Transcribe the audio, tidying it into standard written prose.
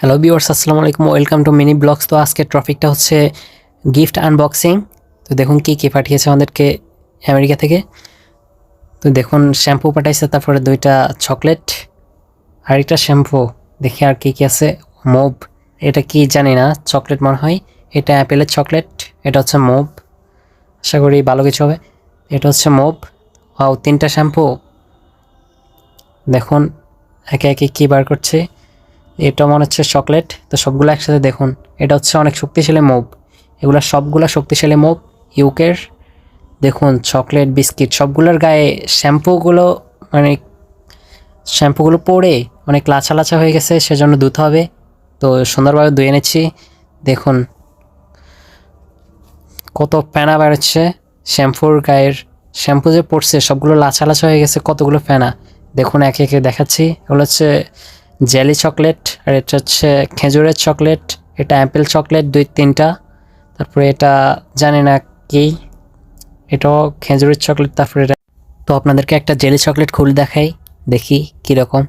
Hello viewers, আসসালামু আলাইকুম, welcome to mini blogs. তো আজকের টপিকটা হচ্ছে গিফট আনবক্সিং। তো দেখুন কি পাঠিয়েছে আমাদেরকে আমেরিকা থেকে। তো দেখুন শ্যাম্পু পাঠাইছে, তারপরে 2টা চকলেট আর একটা শ্যাম্পু। দেখি আর কি আছে। মুভ, এটা কি জানি না, চকলেট মনে হয়। এটা অ্যাপেলের চকলেট, এটা হচ্ছে মুভ। আশা করি ভালো কিছু হবে। এটা হচ্ছে মুভ। ও 3টা শ্যাম্পু। দেখুন একে একে কী বার করছে। এটা মনে হচ্ছে চকলেট। তো সবগুলো একসাথে দেখুন, এটা হচ্ছে অনেক শক্তিশালী মুভ। এগুলো সবগুলো শক্তিশালী মুভ ইউকের। দেখুন চকলেট, বিস্কিট সবগুলোর গায়ে শ্যাম্পুগুলো, মানে শ্যাম্পুগুলো পড়ে অনেক লাচা লাচা হয়ে গেছে, সেজন্য ধুতে হবে। তো সুন্দরভাবে ধুয়ে এনেছি। দেখুন কত ফেনা বেরোচ্ছে শ্যাম্পুর গায়ের। শ্যাম্পু যে পড়ছে সবগুলো লাচা লাচা হয়ে গেছে, কতগুলো ফেনা। দেখুন একে একে দেখাচ্ছি। এগুলো হচ্ছে জেলি চকলেট, আর এটা হচ্ছে খেজুরের চকলেট। এটা অ্যাপেল চকলেট 2-3টা। তারপরে এটা জানি না কি, এটাও খেজুরের চকলেট। তারপরে এটা, তো আপনাদেরকে একটা জেলি চকলেট খুলে দেখাই, দেখি কীরকম।